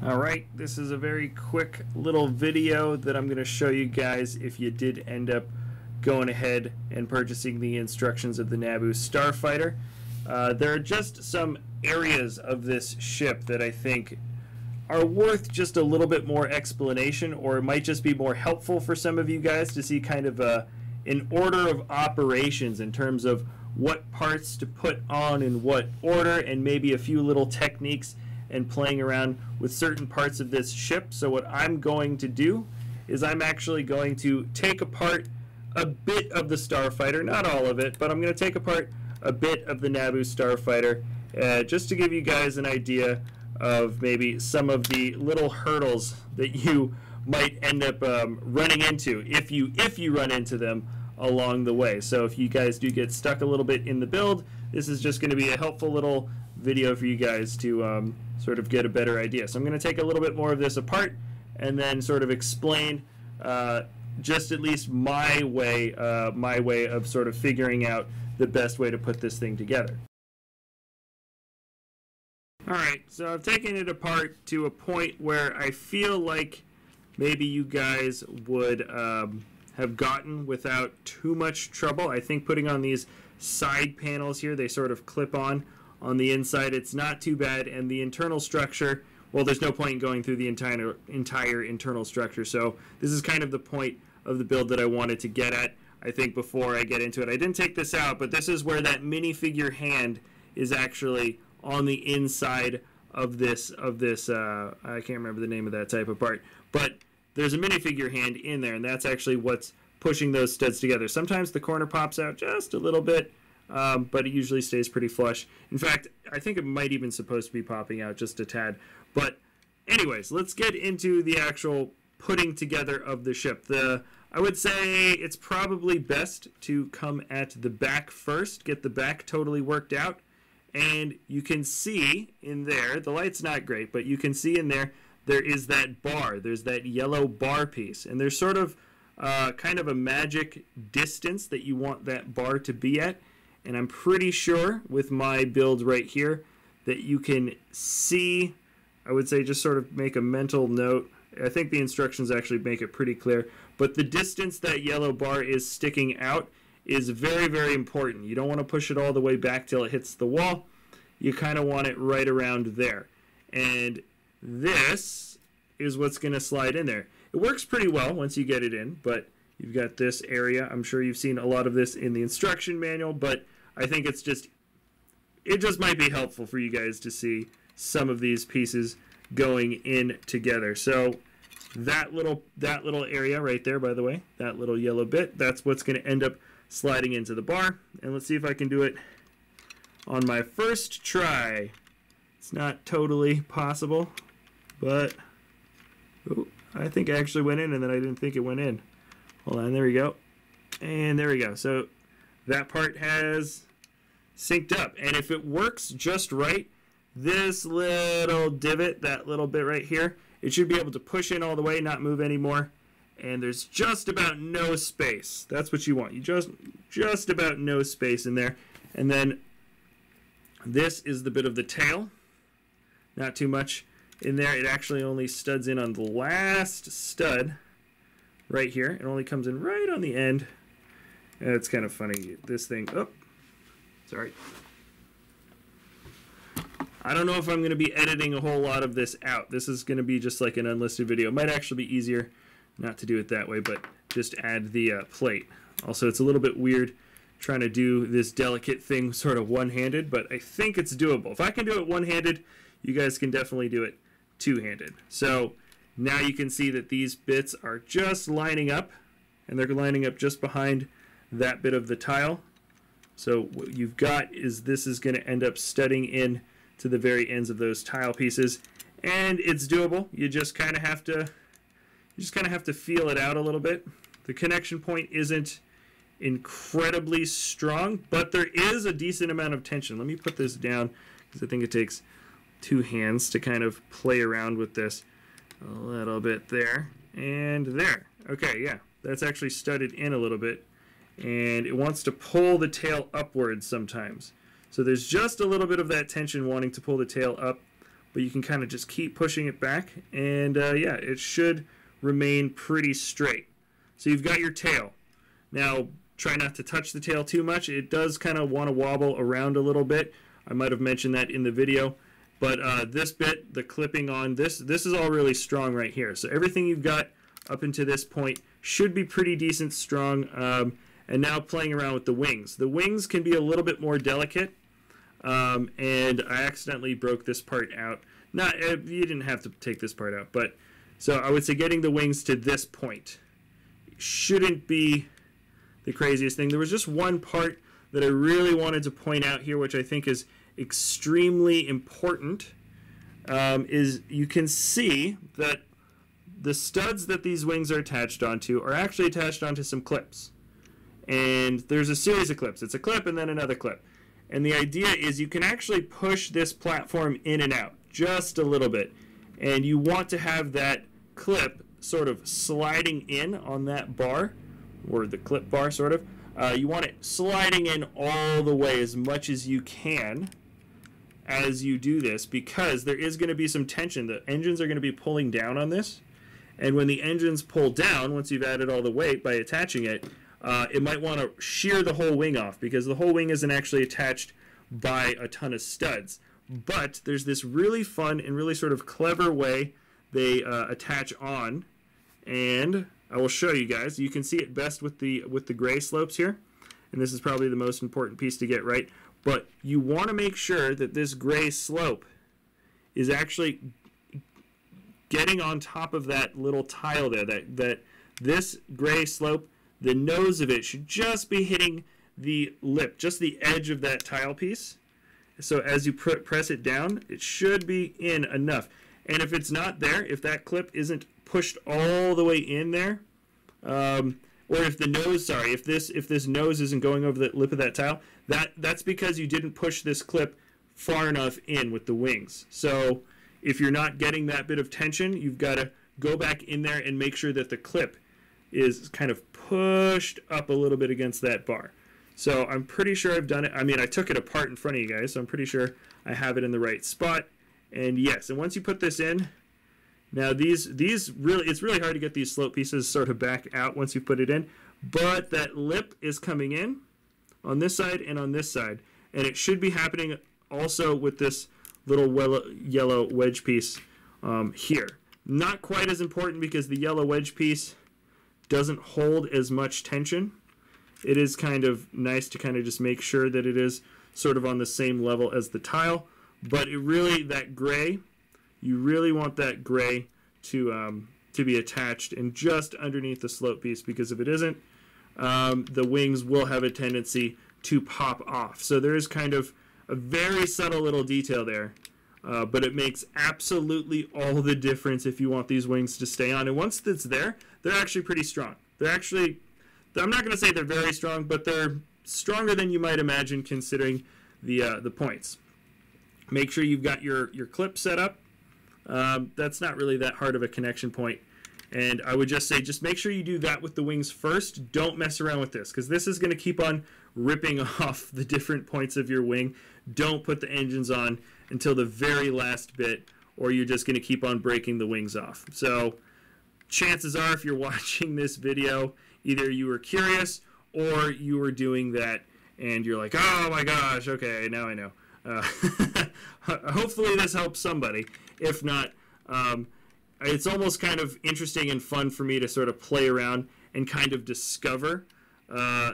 Alright, this is a very quick little video that I'm going to show you guys if you did end up going ahead and purchasing the instructions of the Naboo Starfighter. There are just some areas of this ship that I think are worth just a little bit more explanation, or it might just be more helpful for some of you guys to see kind of an order of operations in terms of what parts to put on in what order, and maybe a few little techniques and playing around with certain parts of this ship. So what I'm going to do is I'm actually going to take apart a bit of the Starfighter, not all of it, but I'm going to take apart a bit of the Naboo Starfighter just to give you guys an idea of maybe some of the little hurdles that you might end up running into if you run into them along the way. So if you guys do get stuck a little bit in the build, this is just going to be a helpful little video for you guys to sort of get a better idea. So I'm going to take a little bit more of this apart and then sort of explain just at least my way of sort of figuring out the best way to put this thing together. Alright, so I've taken it apart to a point where I feel like maybe you guys would have gotten without too much trouble. I think putting on these side panels here, they sort of clip on the inside. It's not too bad, and the internal structure, well, there's no point in going through the entire internal structure, so this is kind of the point of the build that I wanted to get at, I think, before I get into it. I didn't take this out, but this is where that minifigure hand is actually on the inside of this I can't remember the name of that type of part, but there's a minifigure hand in there, and that's actually what's pushing those studs together. Sometimes the corner pops out just a little bit, but it usually stays pretty flush. In fact, I think it might even supposed to be popping out just a tad. But anyways, let's get into the actual putting together of the ship. I would say it's probably best to come at the back first, get the back totally worked out. And you can see in there, the light's not great, but you can see in there, there is that bar. There's that yellow bar piece. And there's sort of kind of a magic distance that you want that bar to be at. And I'm pretty sure with my build right here that you can see, I would say just sort of make a mental note. I think the instructions actually make it pretty clear. But the distance that yellow bar is sticking out is very, very important. You don't want to push it all the way back till it hits the wall. You kind of want it right around there. And this is what's going to slide in there. It works pretty well once you get it in, but you've got this area. I'm sure you've seen a lot of this in the instruction manual, but I think it just might be helpful for you guys to see some of these pieces going in together. So that little area right there, by the way, that little yellow bit, that's what's going to end up sliding into the bar. And let's see if I can do it on my first try. It's not totally possible, but ooh, I think I actually went in, and then I didn't think it went in. Hold on, there we go. And there we go. So that part has synced up. And if it works just right, this little divot, that little bit right here, it should be able to push in all the way, not move anymore. And there's just about no space. That's what you want. You just about no space in there. And then this is the bit of the tail. Not too much in there. It actually only studs in on the last stud right here. It only comes in right on the end. And it's kind of funny. This thing, oh, sorry. I don't know if I'm going to be editing a whole lot of this out. This is going to be just like an unlisted video. It might actually be easier not to do it that way, but just add the plate. Also, it's a little bit weird trying to do this delicate thing sort of one-handed, but I think it's doable. If I can do it one-handed, you guys can definitely do it two-handed. So now you can see that these bits are just lining up, and they're lining up just behind that bit of the tile. So what you've got is this is going to end up studding in to the very ends of those tile pieces, and it's doable. You just kind of have to feel it out a little bit. The connection point isn't incredibly strong, but there is a decent amount of tension. Let me put this down because I think it takes two hands to kind of play around with this a little bit there and there. Okay, yeah, that's actually studded in a little bit, and it wants to pull the tail upwards sometimes. So there's just a little bit of that tension wanting to pull the tail up, but you can kind of just keep pushing it back, and yeah, it should remain pretty straight. So you've got your tail. Now, try not to touch the tail too much. It does kind of want to wobble around a little bit. I might have mentioned that in the video. But this bit, the clipping on this is all really strong right here. So everything you've got up until this point should be pretty decent strong. And now playing around with the wings. The wings can be a little bit more delicate. And I accidentally broke this part out. You didn't have to take this part out. But so I would say getting the wings to this point shouldn't be the craziest thing. There was just one part that I really wanted to point out here, which I think is extremely important, is you can see that the studs that these wings are attached onto are actually attached onto some clips. And there's a series of clips. It's a clip and then another clip. And the idea is you can actually push this platform in and out just a little bit. And you want to have that clip sort of sliding in on that bar, or the clip bar sort of. You want it sliding in all the way as much as you can as you do this, because there is going to be some tension. The engines are going to be pulling down on this, and when the engines pull down, once you've added all the weight by attaching it, it might want to shear the whole wing off, because the whole wing isn't actually attached by a ton of studs. But there's this really fun and really sort of clever way they attach on, and I will show you guys. You can see it best with the gray slopes here, and this is probably the most important piece to get right. But you want to make sure that this gray slope is actually getting on top of that little tile there. That this gray slope, the nose of it should just be hitting the lip, just the edge of that tile piece. So as you press it down, it should be in enough. And if it's not there, if that clip isn't pushed all the way in there, or if the nose, if this nose isn't going over the lip of that tile, that's because you didn't push this clip far enough in with the wings. So if you're not getting that bit of tension, you've got to go back in there and make sure that the clip is kind of pushed up a little bit against that bar. So I'm pretty sure I've done it. I mean, I took it apart in front of you guys, so I'm pretty sure I have it in the right spot. And yes, and once you put this in, now these really, it's really hard to get these slope pieces sort of back out once you put it in, but that lip is coming in on this side and on this side, and it should be happening also with this little yellow wedge piece here. Not quite as important because the yellow wedge piece doesn't hold as much tension. It is kind of nice to kind of just make sure that it is sort of on the same level as the tile, but it really, that gray, you really want that gray to be attached and just underneath the slope piece, because if it isn't, the wings will have a tendency to pop off. So there is kind of a very subtle little detail there, but it makes absolutely all the difference if you want these wings to stay on. And once it's there, they're actually pretty strong. They're actually, I'm not going to say they're very strong, but they're stronger than you might imagine considering the points. Make sure you've got your clip set up. That's not really that hard of a connection point. And I would just say, just make sure you do that with the wings first. Don't mess around with this, because this is going to keep on ripping off the different points of your wing. Don't put the engines on until the very last bit, or you're just going to keep on breaking the wings off. So chances are, if you're watching this video, either you were curious or you were doing that and you're like, oh my gosh, okay, now I know. Hopefully this helps somebody. If not, it's almost kind of interesting and fun for me to sort of play around and kind of discover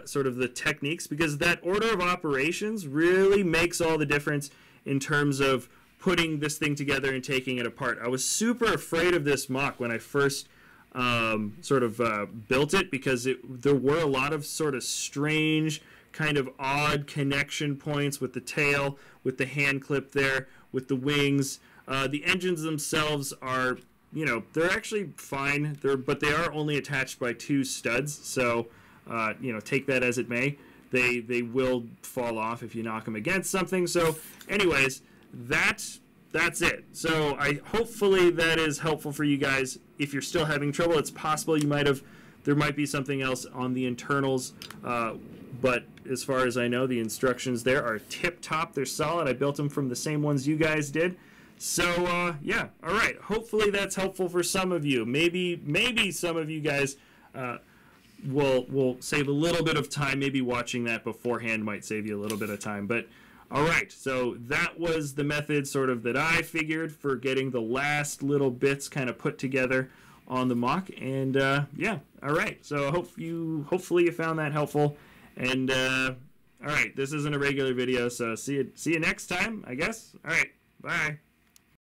sort of the techniques, because that order of operations really makes all the difference in terms of putting this thing together and taking it apart. I was super afraid of this mock when I first built it, because there were a lot of sort of strange, kind of odd connection points with the tail, with the hand clip there, with the wings. The engines themselves are, you know, they're actually fine, but they are only attached by 2 studs, so, you know, take that as it may. They will fall off if you knock them against something. So anyways, that's it. So hopefully that is helpful for you guys. If you're still having trouble, it's possible there might be something else on the internals, but as far as I know, the instructions there are tip-top. They're solid. I built them from the same ones you guys did. So, yeah, all right. Hopefully that's helpful for some of you. Maybe some of you guys will save a little bit of time. Maybe watching that beforehand might save you a little bit of time. But, all right, so that was the method sort of that I figured for getting the last little bits kind of put together on the mock. And, yeah, all right. So hopefully you found that helpful. And, all right, this isn't a regular video, so see you next time, I guess. All right, bye.